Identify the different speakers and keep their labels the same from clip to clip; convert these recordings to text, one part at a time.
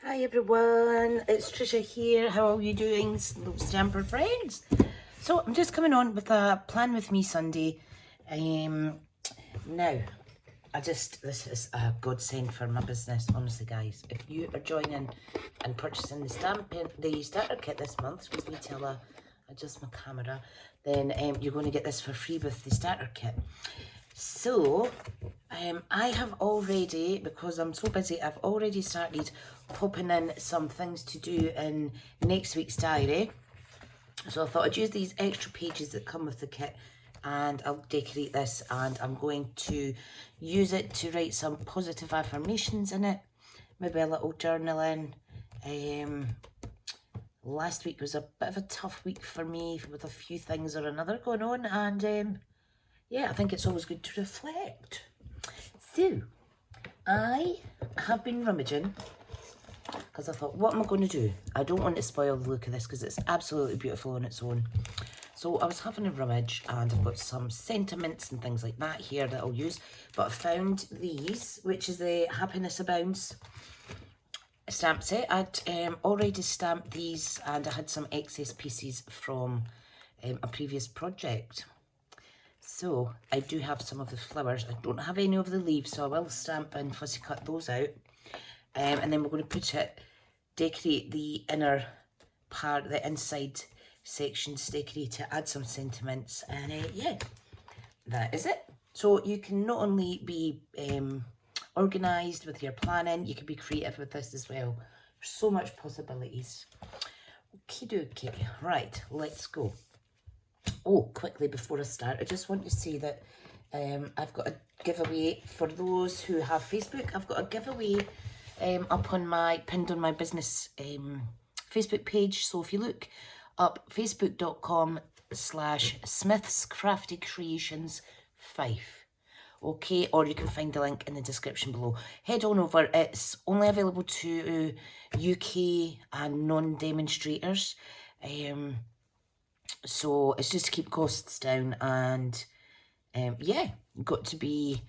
Speaker 1: Hi everyone, it's Trisha here. How are you doing, Stamper friends? So I'm just coming on with a Plan With Me Sunday. Now, this is a godsend for my business, honestly guys. If you are joining and purchasing the starter kit this month, excuse me till I adjust my camera, then you're going to get this for free with the starter kit. So, I have already, because I'm so busy, I've already started popping in some things to do in next week's diary. So I thought I'd use these extra pages that come with the kit and I'll decorate this, and I'm going to use it to write some positive affirmations in it. Maybe a little journaling. Last week was a bit of a tough week for me with a few things or another going on, and yeah, I think it's always good to reflect. So, I have been rummaging because I thought, what am I going to do? I don't want to spoil the look of this because it's absolutely beautiful on its own. So I was having a rummage and I've got some sentiments and things like that here that I'll use. But I found these, which is the Happiness Abounds stamp set. I'd already stamped these and I had some excess pieces from a previous project. So I do have some of the flowers. I don't have any of the leaves, so I will stamp and fussy cut those out. And then we're going to decorate the inner part, the inside sections, decorate to add some sentiments. And yeah, that is it. So you can not only be organised with your planning, you can be creative with this as well. There's so much possibilities. Okie dokie. Right, let's go. Oh, quickly before I start, I just want to say that I've got a giveaway for those who have Facebook. I've got a giveaway up on pinned on my business Facebook page. So if you look up facebook.com/smithscraftycreations5, okay, or you can find the link in the description below. Head on over. It's only available to UK and non-demonstrators. So it's just to keep costs down, and yeah, got to be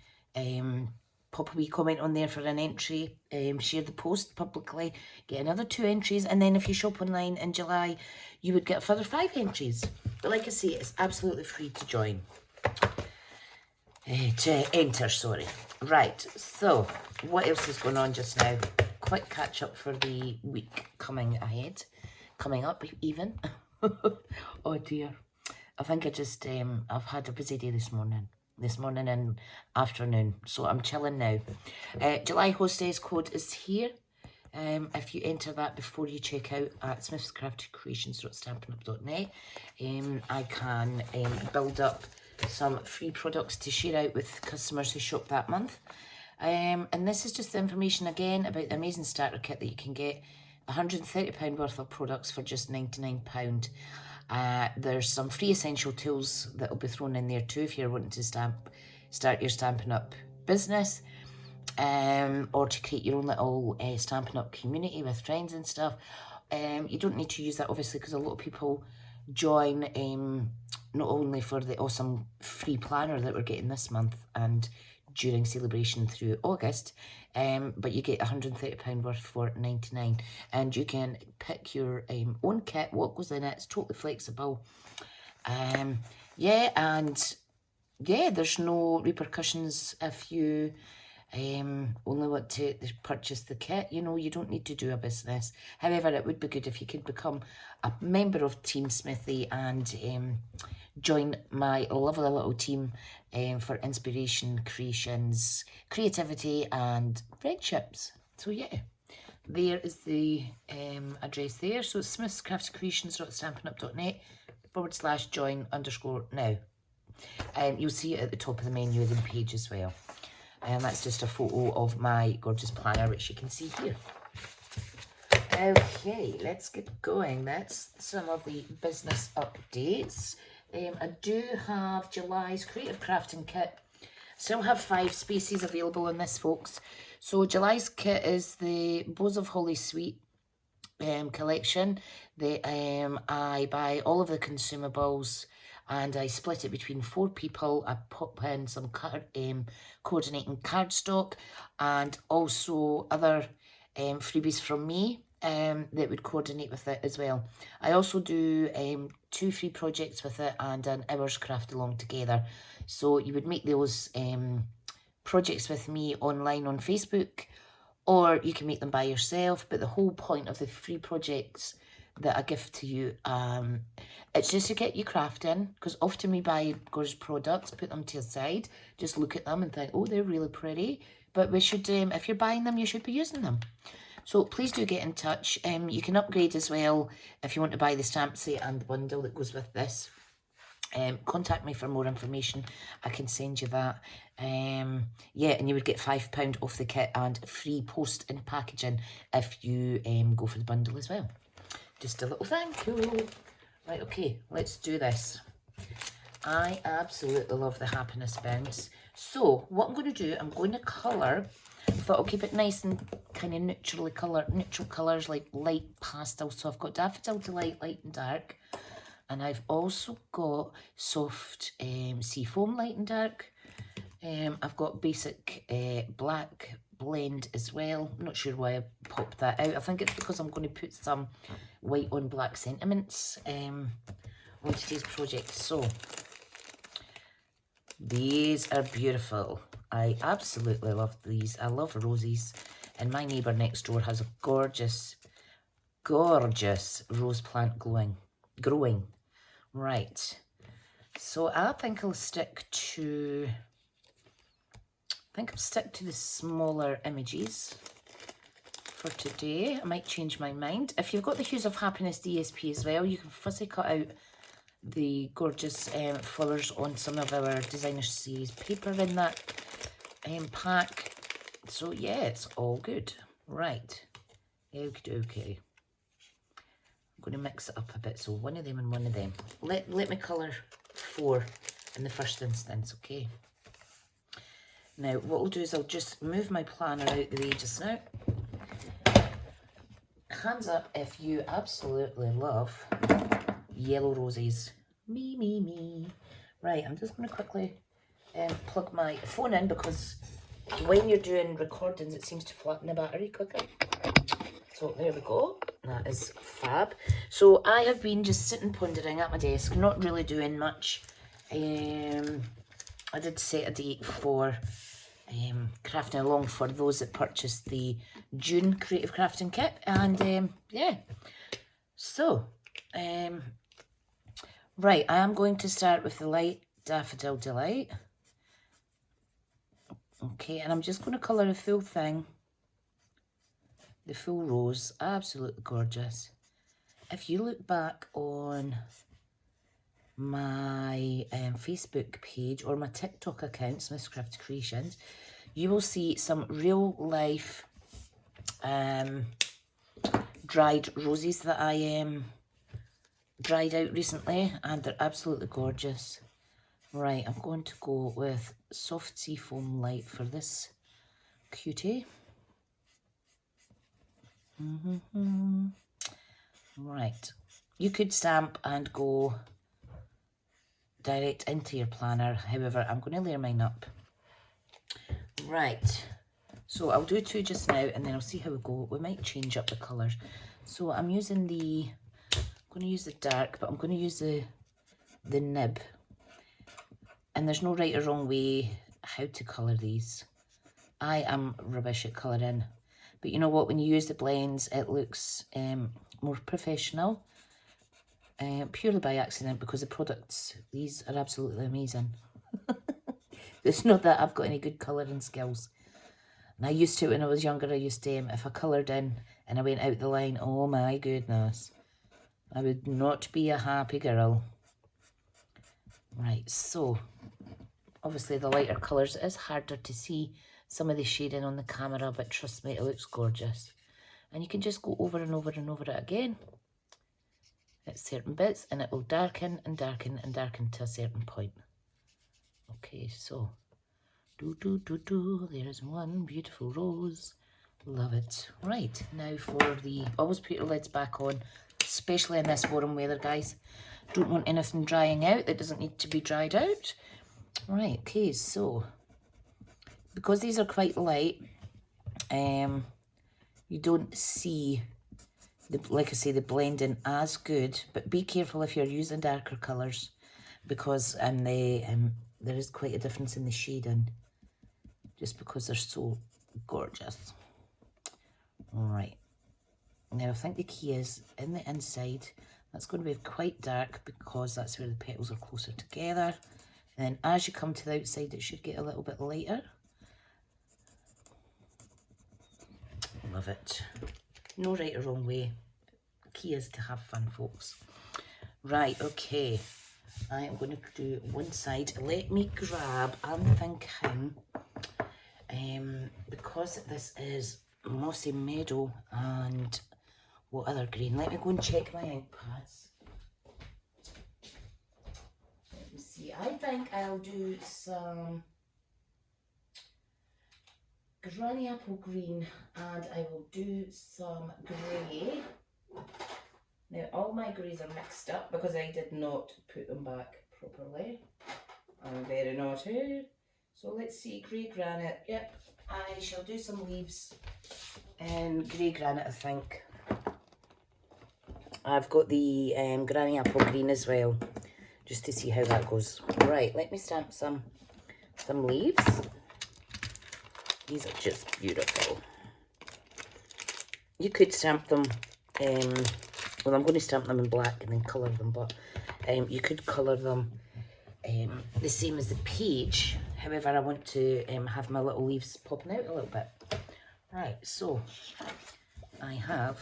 Speaker 1: pop a wee comment on there for an entry, share the post publicly, get another 2 entries, and then if you shop online in July, you would get a further 5 entries. But like I say, it's absolutely free to join, to enter, sorry. Right, so what else is going on just now? Quick catch up for the week coming up even. Oh dear, I think I've had a busy day this morning and afternoon, so I'm chilling now. July hostess code is here. If you enter that before you check out at smithscraftycreations.stampinup.net, I can build up some free products to share out with customers who shop that month. And this is just the information again about the amazing starter kit that you can get. £130 worth of products for just £99. There's some free essential tools that will be thrown in there too if you're wanting to start your Stampin' Up business, or to create your own little Stampin' Up community with friends and stuff. You don't need to use that obviously because a lot of people join not only for the awesome free planner that we're getting this month and during celebration through August, but you get £130 worth for £99, and you can pick your own kit, what goes in it. It's totally flexible. Yeah, and yeah, there's no repercussions if you only want to purchase the kit. You know, you don't need to do a business. However, it would be good if you could become a member of Team Smithy and join my lovely little team for inspiration, creations, creativity and friendships. So yeah, there is the address there. So it's smithscraftycreations.stampinup.net/join_now. You'll see it at the top of the menu of the page as well. And that's just a photo of my gorgeous planner, which you can see here. Okay, let's get going. That's some of the business updates. I do have July's Creative Crafting Kit. Still have 5 spaces available on this, folks. So July's kit is the Bows of Holly Suite collection. I buy all of the consumables and I split it between 4 people. I pop in some coordinating cardstock and also other freebies from me that would coordinate with it as well. I also do 2 free projects with it and an hour's craft along together. So you would make those projects with me online on Facebook, or you can make them by yourself. But the whole point of the free projects that I give to you, it's just to get you crafting, because often we buy gorgeous products, put them to the side, just look at them and think, oh, they're really pretty. But we should, if you're buying them, you should be using them. So please do get in touch. You can upgrade as well if you want to buy the stamp set and the bundle that goes with this. Contact me for more information. I can send you that. Yeah, and you would get £5 off the kit and free post and packaging if you go for the bundle as well. Just a little thank you. Right, okay, let's do this. I absolutely love the happiness bounce. So what I'm going to do, I'm going to colour. I thought I'll keep it nice and kind of neutral colours, like light pastel. So I've got Daffodil Delight, light and dark. And I've also got soft Seafoam, light and dark. I've got basic black blend as well. I'm not sure why I popped that out. I think it's because I'm going to put some white on black sentiments on today's project. So these are beautiful. I absolutely love these. I love roses. And my neighbour next door has a gorgeous, gorgeous rose plant growing. Right. So I think I'll stick to... the smaller images for today. I might change my mind. If you've got the Hues of Happiness DSP as well, you can fussy cut out the gorgeous flowers on some of our designer series paper in that pack. So yeah, it's all good. Right. Okay. I'm going to mix it up a bit. So one of them and one of them. Let me colour 4 in the first instance, okay? Now, what I'll do is I'll just move my planner out the way just now. Hands up if you absolutely love yellow roses. Me. Right, I'm just going to quickly plug my phone in, because when you're doing recordings, it seems to flatten the battery quicker. So there we go. That is fab. So I have been just sitting pondering at my desk, not really doing much. I did set a date for crafting along for those that purchased the June Creative Crafting Kit, and yeah. So, right, I am going to start with the light Daffodil Delight. Okay, and I'm just going to colour the full thing. The full rose, absolutely gorgeous. If you look back on my Facebook page or my TikTok account, Smithcraft Creations, you will see some real life dried roses that I dried out recently, and they're absolutely gorgeous. Right, I'm going to go with soft Seafoam light for this cutie. Right, you could stamp and go direct into your planner. However, I'm going to layer mine up. Right, so I'll do 2 just now, and then I'll see how we go. We might change up the colours. So I'm using I'm going to use the dark, but I'm going to use the nib. And there's no right or wrong way how to colour these. I am rubbish at colouring. But you know what, when you use the blends, it looks more professional. Purely by accident, because the products, these are absolutely amazing. It's not that I've got any good colouring skills. And I used to, when I was younger, I used to, if I coloured in and I went out the line, oh my goodness, I would not be a happy girl. Right, so, obviously the lighter colours, it is harder to see some of the shading on the camera, but trust me, it looks gorgeous. And you can just go over and over and over it again at certain bits, and it will darken and darken and darken to a certain point. Okay, so there's one beautiful rose. Love it. Right, now for the, always put your lids back on, especially in this warm weather, guys. Don't want anything drying out that doesn't need to be dried out. Right, okay, so because these are quite light, you don't see, like I say, the blending as good. But be careful if you're using darker colours, because there is quite a difference in the shading, just because they're so gorgeous. All right. Now I think the key is in the inside. That's going to be quite dark because that's where the petals are closer together. And then as you come to the outside, it should get a little bit lighter. Love it. No right or wrong way. The key is to have fun, folks. Right, okay. I am going to do one side. Let me grab, I'm thinking, because this is Mossy Meadow and what other green? Let me go and check my ink pads. Let me see. I think I'll do some Granny Apple Green and I will do some grey. Now all my greys are mixed up because I did not put them back properly. I'm very naughty. So let's see, grey granite. Yep, I shall do some leaves in grey granite, I think. I've got the Granny Apple Green as well, just to see how that goes. Right, let me stamp some leaves. These are just beautiful. You could stamp them, well, I'm going to stamp them in black and then colour them, but you could colour them the same as the page. However, I want to have my little leaves popping out a little bit. Right, so I have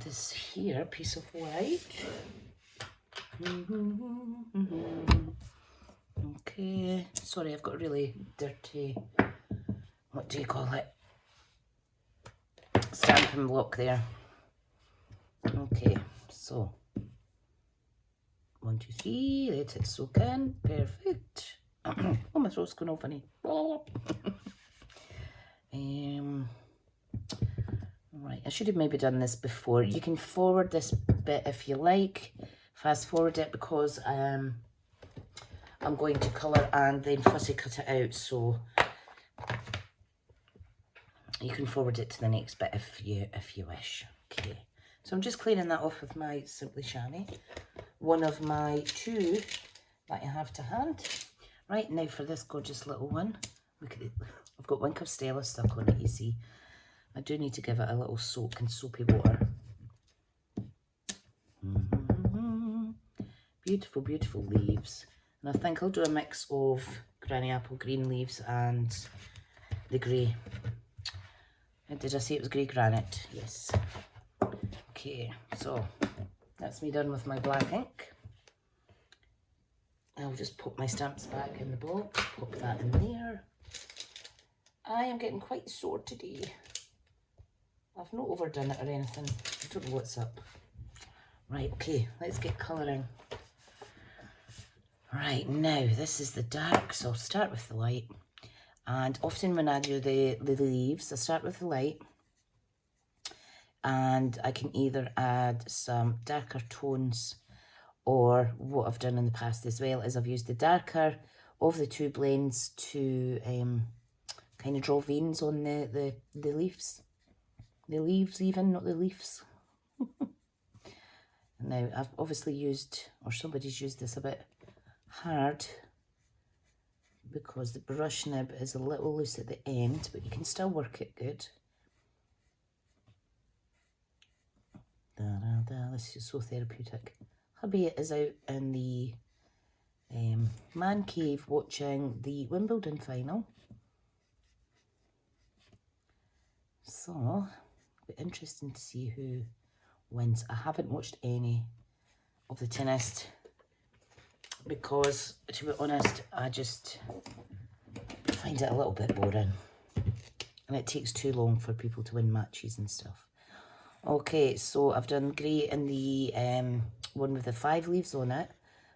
Speaker 1: this here piece of white. Okay, sorry, I've got a really dirty, what do you call it, stamping block there. Okay, so 1, 2, 3, let it soak in. Perfect. Oh, my throat's going all funny. Right, I should have maybe done this before. You can forward this bit if you like. Fast forward it because I'm going to colour and then fussy cut it out. So you can forward it to the next bit if you wish. Okay. So I'm just cleaning that off with my Simply Shiny, one of my 2 that I have to hand. Right, now for this gorgeous little one, look at it. I've got Wink of Stella stuck on it, you see. I do need to give it a little soak in soapy water. Beautiful, beautiful leaves. And I think I'll do a mix of Granny Apple Green leaves and the grey. Did I say it was grey granite? Yes. Okay, so that's me done with my black ink. I'll just pop my stamps back in the box, pop that in there. I am getting quite sore today. I've not overdone it or anything. I don't know what's up. Right, okay, let's get colouring. Right, now this is the dark, so I'll start with the light. And often when I do the leaves, I start with the light. And I can either add some darker tones, or what I've done in the past as well is I've used the darker of the 2 blends to kind of draw veins on the leaves. The leaves even, not the leaves. Now I've obviously used, or somebody's used this a bit hard because the brush nib is a little loose at the end, but you can still work it good. This is so therapeutic. Hubby is out in the man cave watching the Wimbledon final. So, it'll be interesting to see who wins. I haven't watched any of the tennis because, to be honest, I just find it a little bit boring. And it takes too long for people to win matches and stuff. Okay, so I've done grey in the one with the 5 leaves on it.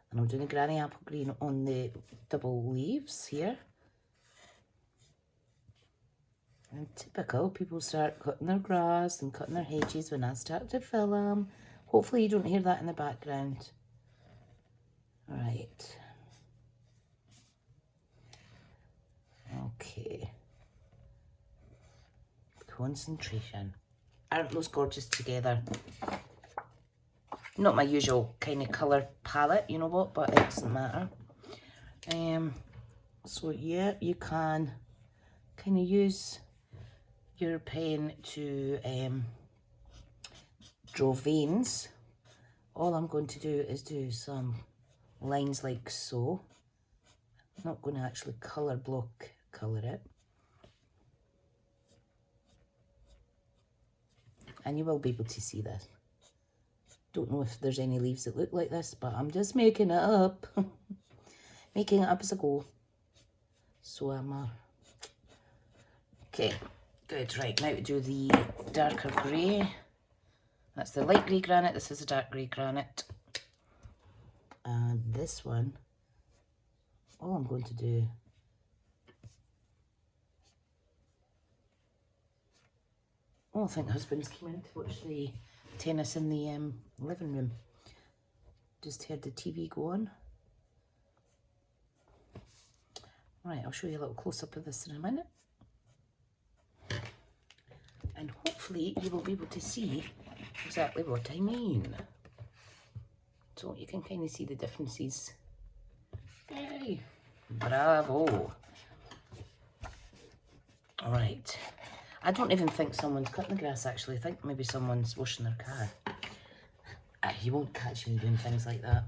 Speaker 1: And I'm doing the Granny Apple Green on the double leaves here. And typical, people start cutting their grass and cutting their hedges when I start to film. Hopefully you don't hear that in the background. Right. Okay. Concentration. Aren't those gorgeous together? Not my usual kind of colour palette, you know what, but it doesn't matter. So yeah, you can kind of use your pen to draw veins. All I'm going to do is do some lines like so. I'm not going to actually colour it. And you will be able to see this. Don't know if there's any leaves that look like this, but I'm just making it up. Making it up as I go. So okay, good. Right, now to do the darker grey. That's the light grey granite. This is a dark grey granite. And this one, all I'm going to do I think husband's came in to watch the tennis in the living room. Just heard the TV go on. Right, I'll show you a little close-up of this in a minute. And hopefully you will be able to see exactly what I mean. So you can kind of see the differences. Yay! Bravo! Alright. I don't even think someone's cutting the grass actually. I think maybe someone's washing their car. You won't catch me doing things like that.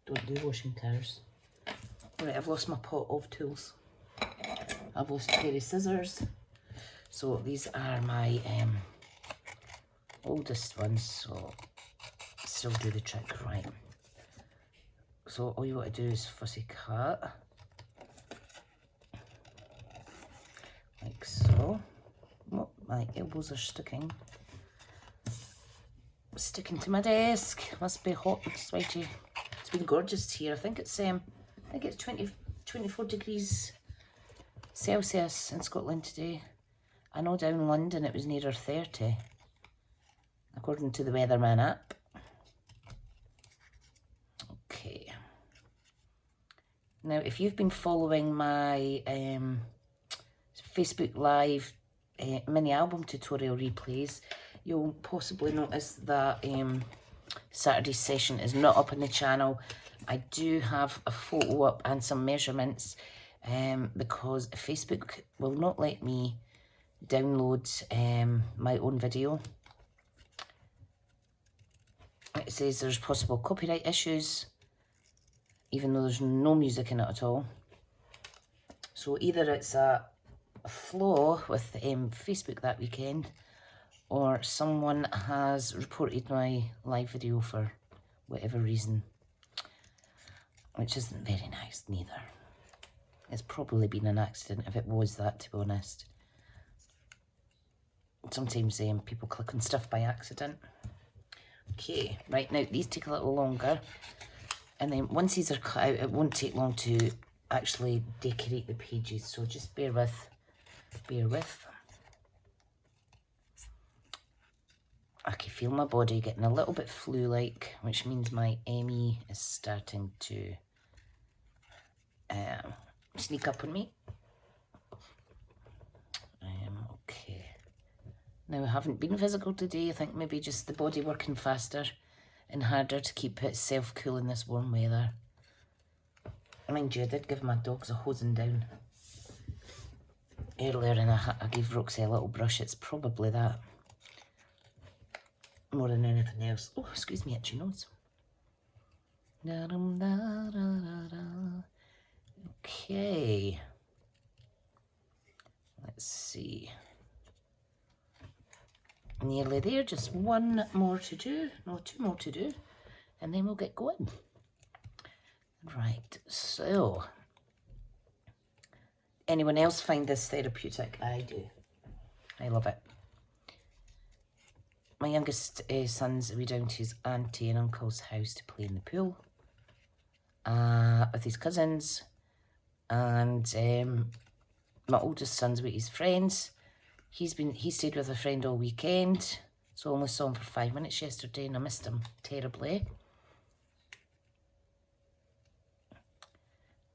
Speaker 1: Don't do washing cars. Right, I've lost my pot of tools. I've lost a pair of scissors. So these are my oldest ones, so still do the trick right. So all you want to do is fussy cut. Like so. Oh, my elbows are sticking to my desk. Must be hot and sweaty. It's been gorgeous here. I think it's 24 degrees Celsius in Scotland today. I know down in London it was nearer 30, according to the Weatherman app. Okay. Now, if you've been following my Facebook Live mini album tutorial replays, you'll possibly notice that Saturday's session is not up on the channel. I do have a photo up and some measurements because Facebook will not let me download my own video. It says there's possible copyright issues, even though there's no music in it at all. So either it's a flaw with Facebook that weekend, or someone has reported my live video for whatever reason, which isn't very nice neither. It's probably been an accident if it was that, to be honest. Sometimes people click on stuff by accident. Okay, right, now these take a little longer, and then once these are cut out, it won't take long to actually decorate the pages, so just bear with. I can feel my body getting a little bit flu-like, which means my ME is starting to sneak up on me. Okay. Now, I haven't been physical today. I think maybe just the body working faster and harder to keep itself cool in this warm weather. Mind you, I did give my dogs a hosing down earlier, and I gave Roxy a little brush. It's probably that more than anything else. Oh, excuse me, itchy nose. Okay. Let's see. Nearly there, just one more to do. No, two more to do. And then we'll get going. Right, so. Anyone else find this therapeutic? I do. I love it. My youngest son's away down to his auntie and uncle's house to play in the pool with his cousins, and my oldest son's with his friends. He stayed with a friend all weekend, so I only saw him for 5 minutes yesterday, and I missed him terribly.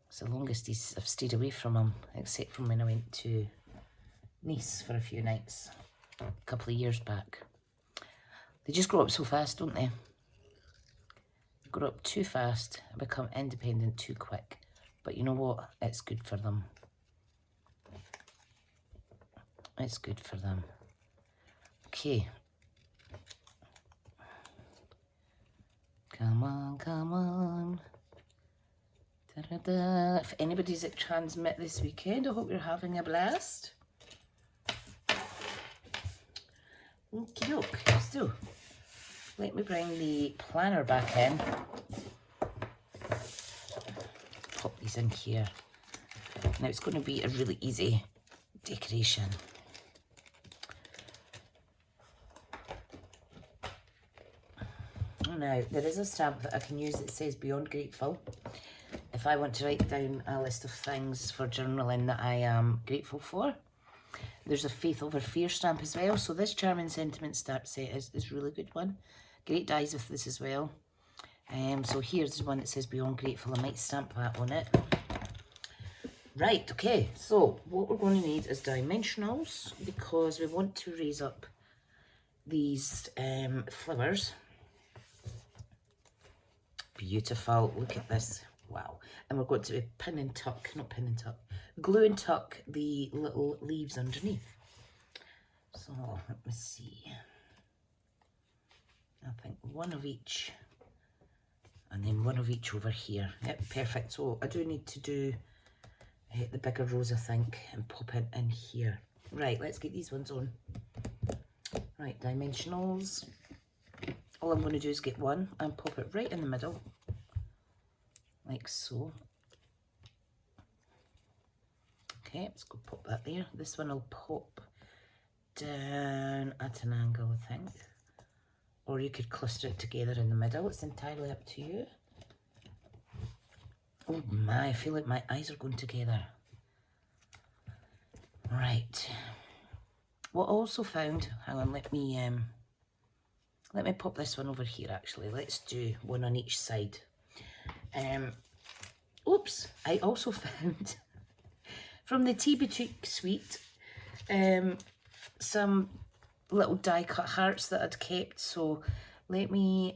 Speaker 1: It's the longest I've stayed away from him, except from when I went to niece for a few nights a couple of years back. They just grow up so fast, don't they? Grow up too fast and become independent too quick. But you know what? It's good for them. It's good for them. Okay. Come on, come on. Da-da-da. If anybody's at Transmit this weekend, I hope you're having a blast. Okie doke. So, let me bring the planner back in. Pop these in here. Now it's going to be a really easy decoration. Now, there is a stamp that I can use that says Beyond Grateful. If I want to write down a list of things for journaling that I am grateful for. There's a Faith Over Fear stamp as well. So this Charming Sentiment stamp set is a really good one. Great dies with this as well. So here's the one that says Beyond Grateful. I might stamp that on it. Right, okay. So what we're going to need is dimensionals because we want to raise up these flowers. Beautiful. Look at this. Wow. And we're going to pin and tuck, not pin and tuck, glue and tuck the little leaves underneath. So let me see. I think one of each and then one of each over here. Yep, perfect. So I do need to do the bigger rows, I think, and pop it in here. Right, let's get these ones on. Right, dimensionals. All I'm going to do is get one and pop it right in the middle, like so. Okay, let's go pop that there. This one will pop down at an angle, I think. Or you could cluster it together in the middle. It's entirely up to you. Oh my, I feel like my eyes are going together. Right. What I also found, hang on, let me pop this one over here actually. Let's do one on each side. Oops, I also found from the Tea Boutique suite some little die cut hearts that I'd kept. So let me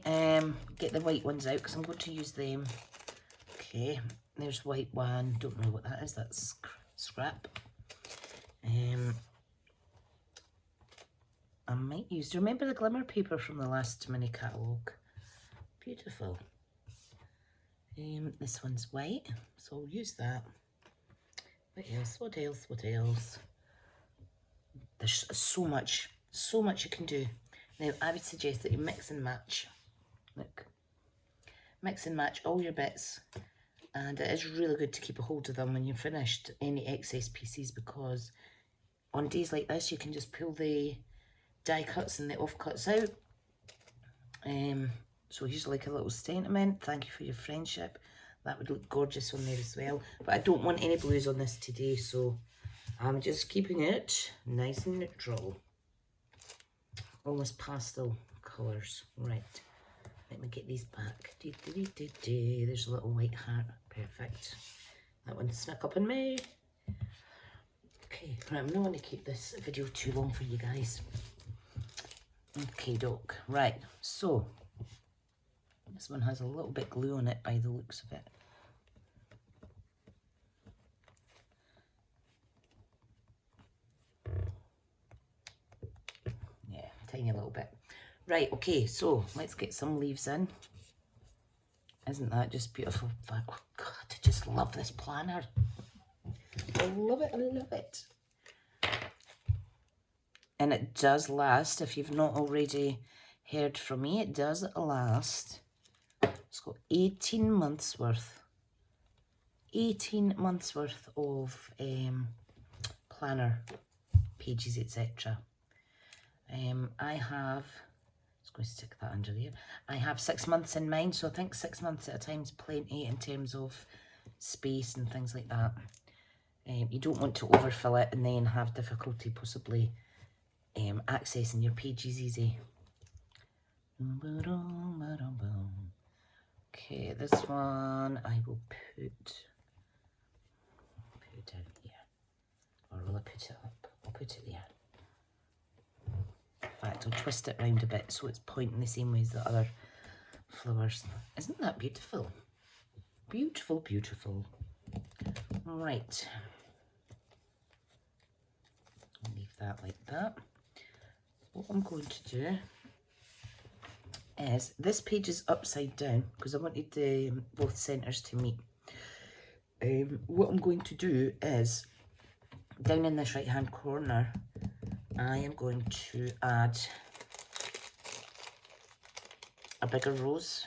Speaker 1: get the white ones out because I'm going to use them. Okay, there's white one. Don't know what that is. That's scrap. I might use, do you remember the glimmer paper from the last mini catalogue? Beautiful. This one's white, so I'll use that. What else? What else? What else? There's so much you can do. Now, I would suggest that you mix and match. Look. Mix and match all your bits. And it is really good to keep a hold of them when you've finished any excess pieces, because on days like this, you can just pull the die cuts and the offcuts out. So here's like a little sentiment. Thank you for your friendship. That would look gorgeous on there as well. But I don't want any blues on this today, so I'm just keeping it nice and neutral. Almost pastel colours. Right. Let me get these back. There's a little white heart. Perfect. That one snuck up on me. Okay, right, I'm not going to keep this video too long for you guys. Okay, doke. Right, so this one has a little bit glue on it by the looks of it. Yeah, tiny little bit. Right, okay, so let's get some leaves in. Isn't that just beautiful? Oh, God, I just love this planner. I love it, I love it. And it does last, if you've not already heard from me, it does last. It's got 18 months worth. 18 months worth of planner pages, etc. I have, just going to stick that under there. I have 6 months in mind, so I think 6 months at a time is plenty in terms of space and things like that. You don't want to overfill it and then have difficulty possibly accessing your pages easy. Okay, this one I will put down here. Or will I put it up? I'll put put it there. In fact, I'll twist it round a bit so it's pointing the same way as the other flowers. Isn't that beautiful? Beautiful, beautiful. Right. I'll leave that like that. What I'm going to do is, this page is upside down because I wanted both centres to meet. What I'm going to do is, down in this right hand corner, I am going to add a bigger rose.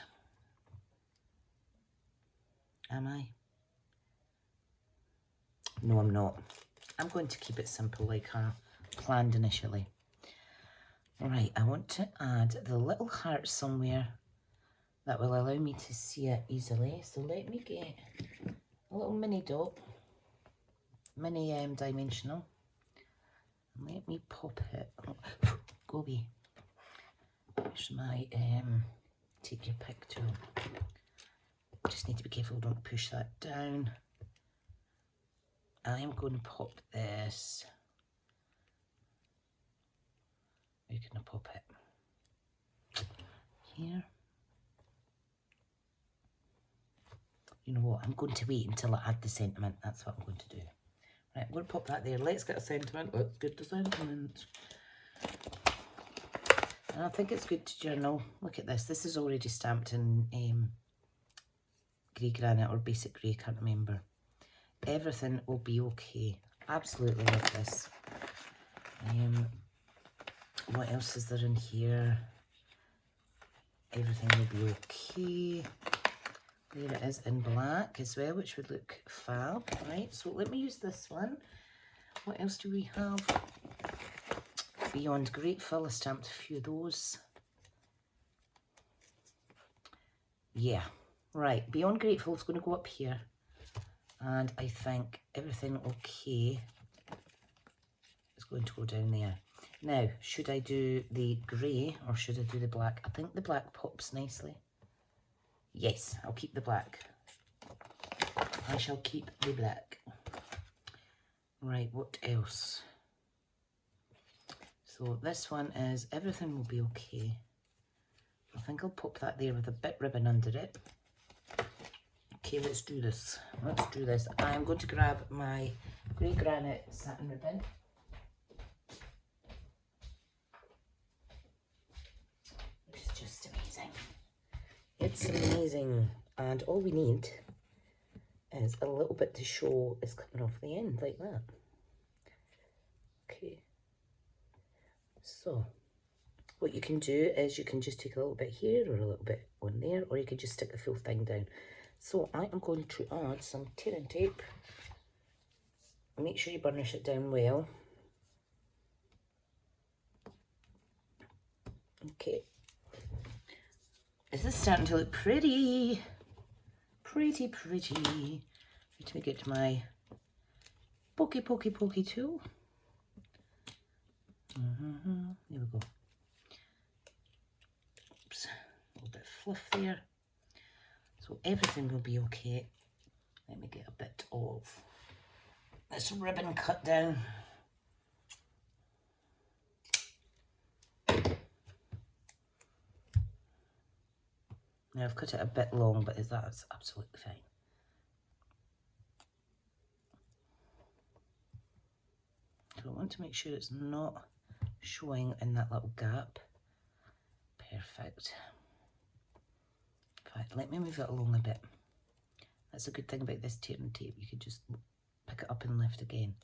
Speaker 1: Am I? No, I'm not. I'm going to keep it simple like I planned initially. Right, I want to add the little heart somewhere that will allow me to see it easily. So let me get a little mini dot, mini dimensional. Let me pop it. Oh, go away. Here's my take your pick tool. Just need to be careful, don't push that down. I am going to pop this. Where can I pop it? Here. You know what? I'm going to wait until I add the sentiment. That's what I'm going to do. Right, I'm going to pop that there. Let's get a sentiment. Let's get the sentiment. And I think it's good to journal. Look at this. This is already stamped in grey granite or basic grey, can't remember. Everything will be okay. Absolutely love this. What else is there in here? Everything will be okay. There it is in black as well, which would look fab. Right, so let me use this one. What else do we have? Beyond Grateful. I stamped a few of those. Yeah, right. Beyond Grateful is going to go up here. And I think everything okay is going to go down there. Now, should I do the grey or should I do the black? I think the black pops nicely. Yes, I'll keep the black. I shall keep the black. Right, what else? So this one is everything will be okay. I think I'll pop that there with a bit ribbon under it. Okay, let's do this. Let's do this. I'm going to grab my grey granite satin ribbon. Which is just amazing. It's amazing. And all we need is a little bit to show is coming off the end, like that. Okay. So, what you can do is you can just take a little bit here or a little bit on there, or you can just stick the full thing down. So I am going to add some tearing tape. Make sure you burnish it down well. Okay. Is this starting to look pretty? Pretty, pretty. Let me get my pokey tool. There we go. Oops, a little bit of fluff there. So everything will be okay. Let me get a bit of this ribbon cut down. Now I've cut it a bit long, but that's absolutely fine. So I want to make sure it's not showing in that little gap. Perfect. In fact, let me move it along a bit. That's a good thing about this tearing tape. You could just pick it up and lift again.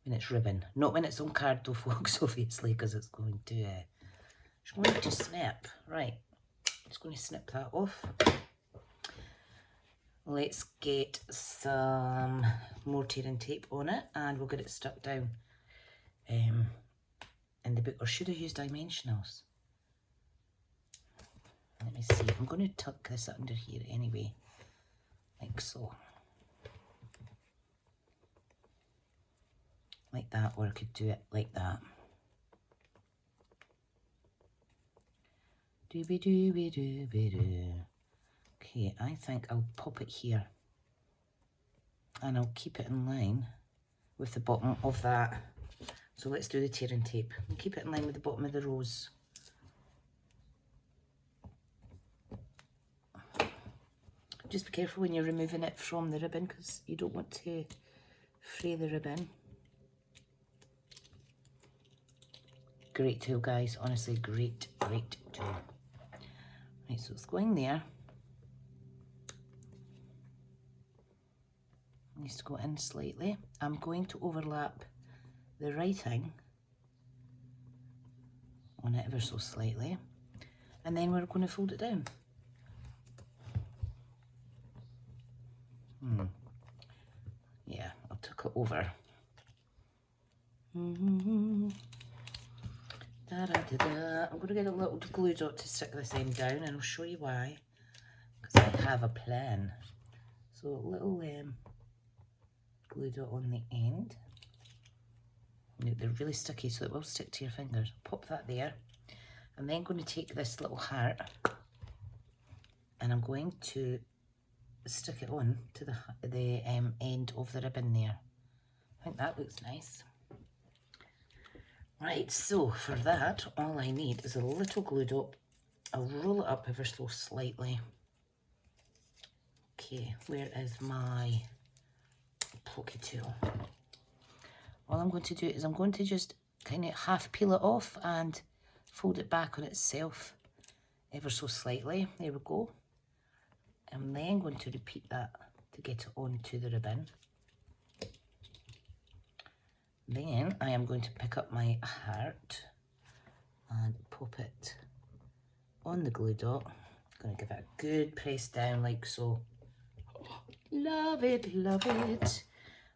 Speaker 1: When it's ribbon. Not when it's on card though, folks, obviously, because it's going to snip. Right. Just going to snip that off. Let's get some more tearing tape on it and we'll get it stuck down in the book. Or should I use dimensionals? Let me see. I'm going to tuck this under here anyway, like so. Like that, or I could do it like that. Dooby-dooby-dooby-doo. Okay, I think I'll pop it here. And I'll keep it in line with the bottom of that. So let's do the tearing tape and keep it in line with the bottom of the rose. Just be careful when you're removing it from the ribbon because you don't want to fray the ribbon. Great tool, guys. Honestly, great tool. Right, so it's going there. Needs to go in slightly. I'm going to overlap the writing on it ever so slightly. And then we're going to fold it down. Yeah, I'll tuck it over. Da, da, da, da. I'm going to get a little glue dot to stick this end down, and I'll show you why. Because I have a plan. So a little glue dot on the end. They're really sticky, so it will stick to your fingers. Pop that there. I'm then going to take this little heart, and I'm going to stick it on to the end of the ribbon there. I think that looks nice. Right, so for that, all I need is a little glue dot. I'll roll it up ever so slightly. Okay, where is my pokey tool? All I'm going to do is I'm going to just kind of half peel it off and fold it back on itself ever so slightly. There we go. I'm then going to repeat that to get it onto the ribbon. Then I am going to pick up my heart and pop it on the glue dot. I'm going to give it a good press down like so. Love it, love it,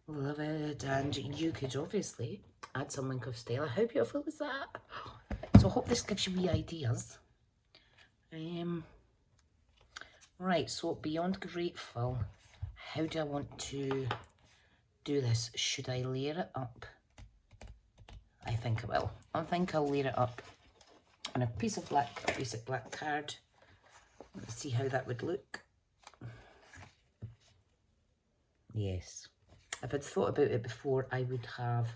Speaker 1: love it. And you could obviously add some link of style. How beautiful is that? So I hope this gives you wee ideas. Right, so beyond grateful, how do I want to do this? Should I layer it up? I think I will. I think I'll layer it up on a piece of basic black card. Let's see how that would look. Yes. If I'd thought about it before, I would have,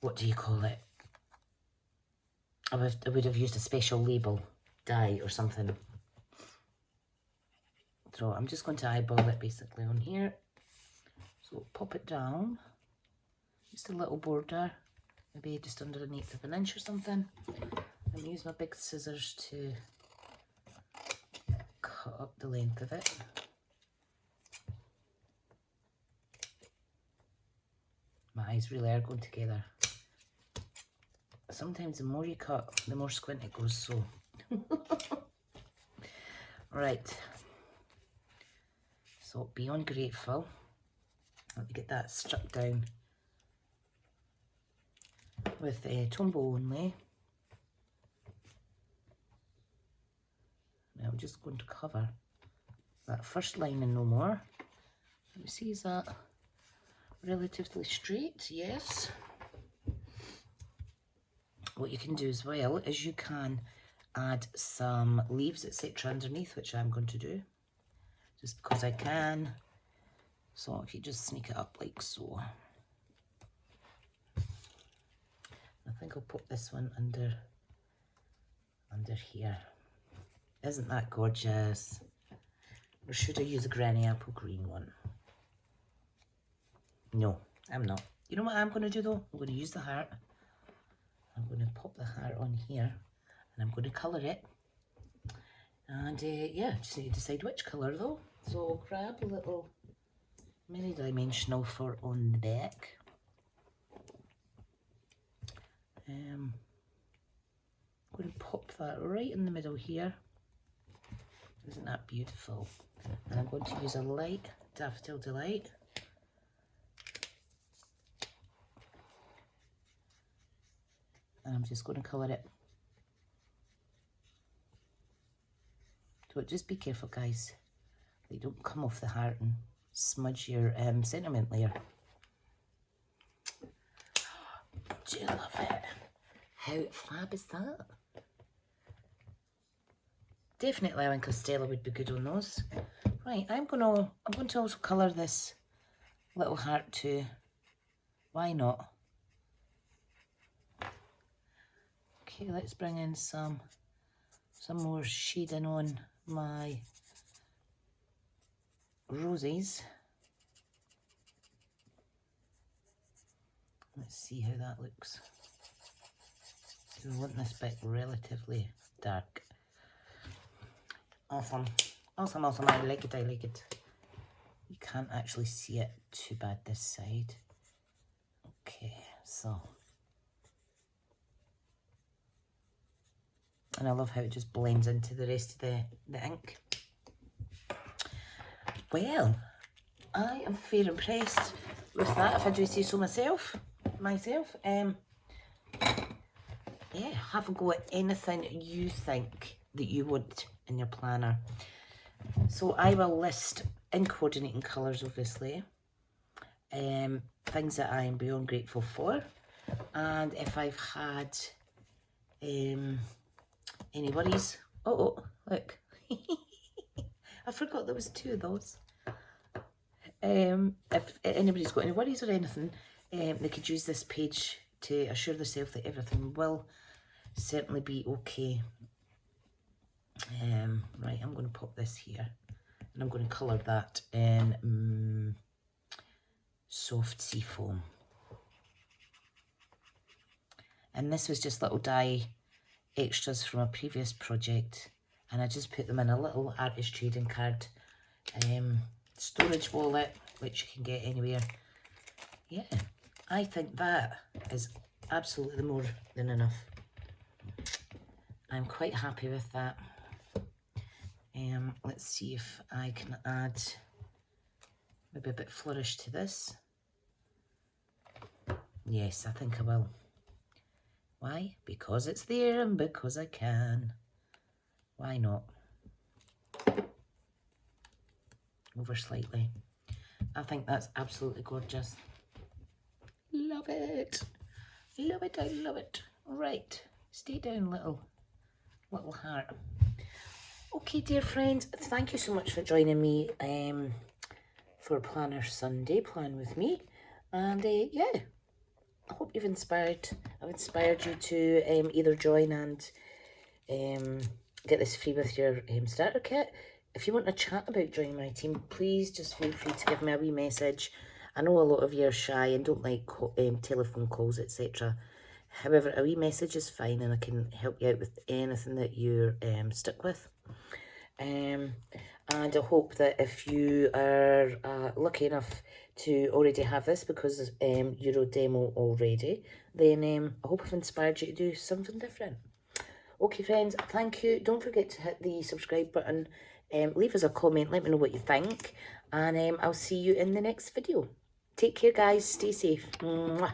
Speaker 1: what do you call it? I would have used a special label die or something. So I'm just going to eyeball it basically on here. So pop it down, just a little border, maybe just underneath of an inch or something, and use my big scissors to cut up the length of it. My eyes really are going together. Sometimes the more you cut, the more squint it goes, so. Right. So beyond grateful. Let me get that struck down with Tombow only. Now I'm just going to cover that first line and no more. Let me see, is that relatively straight? Yes. What you can do as well is you can add some leaves, etc. underneath, which I'm going to do just because I can. So if you just sneak it up like so. I think I'll put this one under here. Isn't that gorgeous? Or should I use a Granny apple green one? No, I'm not. You know what I'm going to do though? I'm going to use the heart. I'm going to pop the heart on here and I'm going to colour it. And yeah, just need to decide which colour though. So grab a little mini dimensional for on the back. I'm going to pop that right in the middle here. Isn't that beautiful? And I'm going to use a light Daffodil Delight. And I'm just going to colour it. So just be careful, guys. They don't come off the heart and smudge your sentiment layer. Do you love it? How fab is that? Definitely I think Stella would be good on those. Right, I'm going to also colour this little heart too. Why not? Okay, let's bring in some more shading on my roses. Let's see how that looks. We want this bit relatively dark. Awesome. Awesome, awesome. I like it, I like it. You can't actually see it too bad this side. Okay, so. And I love how it just blends into the rest of the ink. Well, I am fair impressed with that, if I do say so myself. Yeah, have a go at anything you think that you want in your planner. So I will list in coordinating colours, obviously, things that I am beyond grateful for, and if I've had any worries. Oh, look. I forgot there was 2 of those. If anybody's got any worries or anything, they could use this page to assure themselves that everything will certainly be okay. Right, I'm going to pop this here, and I'm going to colour that in soft seafoam. And this was just little die extras from a previous project, and I just put them in a little artist trading card storage wallet, which you can get anywhere. Yeah, I think that is absolutely more than enough. I'm quite happy with that. Let's see if I can add maybe a bit flourish to this. Yes, I think I will. Why? Because it's there and because I can. Why not? Over slightly. I think that's absolutely gorgeous. Love it. Love it, I love it. Right, stay down, little heart. Okay, dear friends, thank you so much for joining me for Planner Sunday, Plan With Me. And yeah, I hope I've inspired you to either join and get this free with your starter kit. If you want to chat about joining my team, please just feel free to give me a wee message. I know a lot of you are shy and don't like telephone calls, etc. However, a wee message is fine, and I can help you out with anything that you're stuck with. And I hope that if you are lucky enough to already have this because you're a demo already, then I hope I've inspired you to do something different. Okay, friends, thank you. Don't forget to hit the subscribe button. Leave us a comment. Let me know what you think. And I'll see you in the next video. Take care, guys. Stay safe. Mwah.